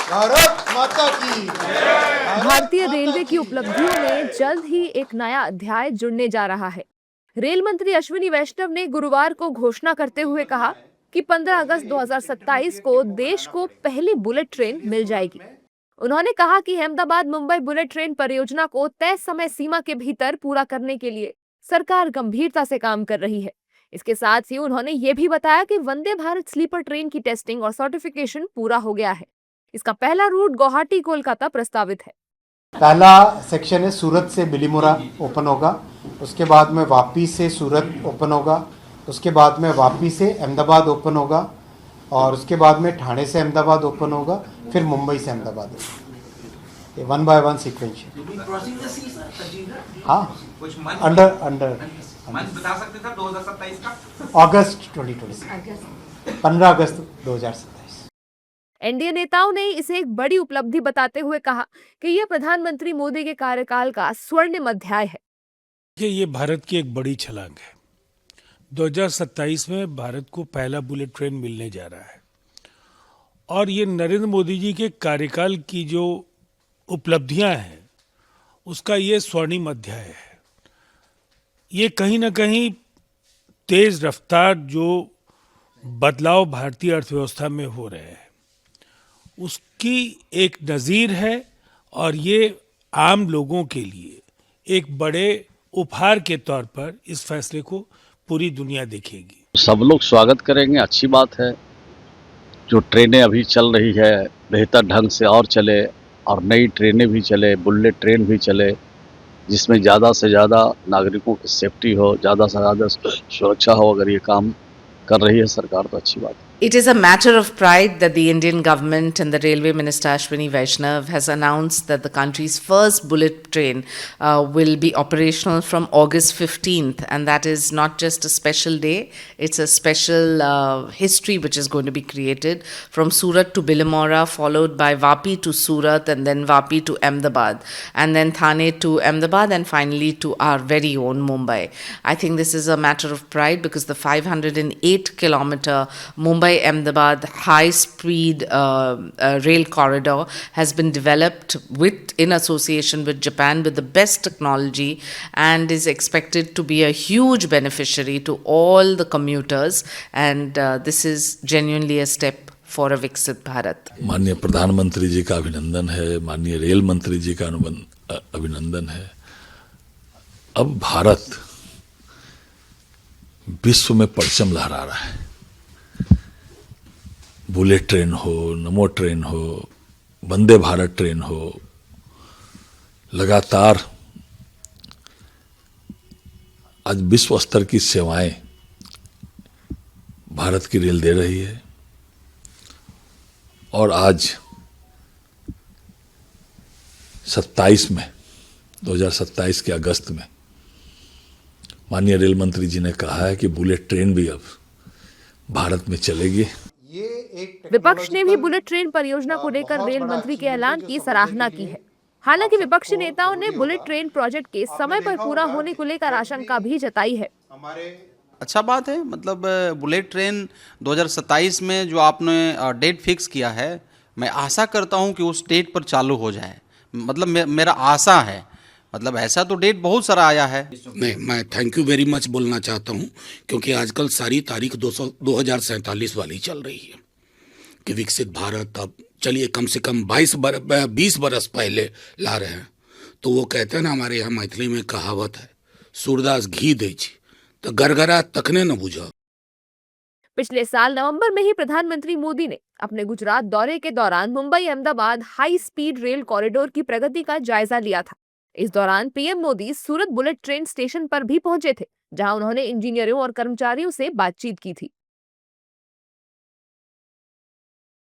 भारत माता की। भारतीय रेलवे की उपलब्धियों में जल्द ही एक नया अध्याय जुड़ने जा रहा है। रेल मंत्री अश्विनी वैष्णव ने गुरुवार को घोषणा करते हुए कहा कि 15 अगस्त 2027 को देश को पहली बुलेट ट्रेन मिल जाएगी। उन्होंने कहा कि अहमदाबाद मुंबई बुलेट ट्रेन परियोजना को तय समय सीमा के भीतर पूरा करने के लिए सरकार गंभीरता से काम कर रही है। इसके साथ ही उन्होंने ये भी बताया कि वंदे भारत स्लीपर ट्रेन की टेस्टिंग और सर्टिफिकेशन पूरा हो गया है। इसका पहला रूट गुवाहाटी कोलकाता प्रस्तावित है। पहला सेक्शन है सूरत से बिलीमोरा ओपन होगा, उसके बाद में वापी से सूरत ओपन होगा, उसके बाद में वापी से अहमदाबाद ओपन होगा और उसके बाद में ठाणे से अहमदाबाद ओपन होगा, फिर मुंबई से अहमदाबाद होगा। ये 1 बाय 1 सीक्वेंस है। हाँ, अंडर बता सकते थे 2027 का अगस्त 2026, 15 अगस्त 2027। एनडीए नेताओं ने इसे एक बड़ी उपलब्धि बताते हुए कहा कि यह प्रधानमंत्री मोदी के कार्यकाल का स्वर्णिम अध्याय है। ये भारत की एक बड़ी छलांग है। 2027 में भारत को पहला बुलेट ट्रेन मिलने जा रहा है और ये नरेंद्र मोदी जी के कार्यकाल की जो उपलब्धियां हैं उसका ये स्वर्णिम अध्याय है। ये कहीं ना कहीं तेज रफ्तार जो बदलाव भारतीय अर्थव्यवस्था में हो रहे हैं उसकी एक नज़ीर है और ये आम लोगों के लिए एक बड़े उपहार के तौर पर इस फैसले को पूरी दुनिया देखेगी। सब लोग स्वागत करेंगे, अच्छी बात है। जो ट्रेनें अभी चल रही है बेहतर ढंग से और चले और नई ट्रेनें भी चले, बुलेट ट्रेन भी चले, जिसमें ज़्यादा से ज़्यादा नागरिकों की सेफ्टी हो, ज़्यादा से ज़्यादा सुरक्षा हो। अगर ये काम कर रही है सरकार तो अच्छी बात है। It is a matter of pride that the Indian government and the Railway Minister Ashwini Vaishnav has announced that the country's first bullet train will be operational from August 15th, and that is not just a special day, it's a special history which is going to be created from Surat to Bilimora, followed by Vapi to Surat, and then Vapi to Ahmedabad, and then Thane to Ahmedabad, and finally to our very own Mumbai. I think this is a matter of pride because the 508-kilometer Mumbai-Ahmedabad high-speed rail corridor has been developed in association with Japan with the best technology and is expected to be a huge beneficiary to all the commuters, and this is genuinely a step for a Viksit Bharat. माननीय प्रधानमंत्री जी का अभिनंदन है, माननीय rail मंत्री जी का अभिनंदन है। अब भारत विश्व में परचम लहरा रहा है। बुलेट ट्रेन हो, नमो ट्रेन हो, वंदे भारत ट्रेन हो, लगातार आज विश्व स्तर की सेवाएं भारत की रेल दे रही है और आज 2027 के अगस्त में माननीय रेल मंत्री जी ने कहा है कि बुलेट ट्रेन भी अब भारत में चलेगी। विपक्ष ने भी बुलेट ट्रेन परियोजना को लेकर रेल मंत्री के ऐलान की सराहना की है। हालांकि विपक्षी नेताओं ने बुलेट ट्रेन प्रोजेक्ट के समय पर पूरा होने को लेकर आशंका भी जताई है। अच्छा बात है, मतलब बुलेट ट्रेन 2027 में जो आपने डेट फिक्स किया है, मैं आशा करता हूं कि उस डेट पर चालू हो जाए। मतलब मेरा आशा है, मतलब ऐसा तो डेट बहुत सारा आया है। नहीं, मैं थैंक यू वेरी मच बोलना चाहता हूं क्योंकि आजकल सारी तारीख 2047 वाली चल रही है कि विकसित भारत अब चलिए कम से कम 20 बरस पहले ला रहे हैं। तो वो कहते हैं ना, हमारे यहाँ मैथिली में कहावत है, सूरदास घी दे तो गरगरा तकने न बुझा। पिछले साल नवंबर में ही प्रधानमंत्री मोदी ने अपने गुजरात दौरे के दौरान Mumbai Ahmedabad high speed rail corridor की प्रगति का जायजा लिया था। इस दौरान पीएम मोदी सूरत बुलेट ट्रेन स्टेशन पर भी पहुंचे थे, जहां उन्होंने इंजीनियरों और कर्मचारियों से बातचीत की थी।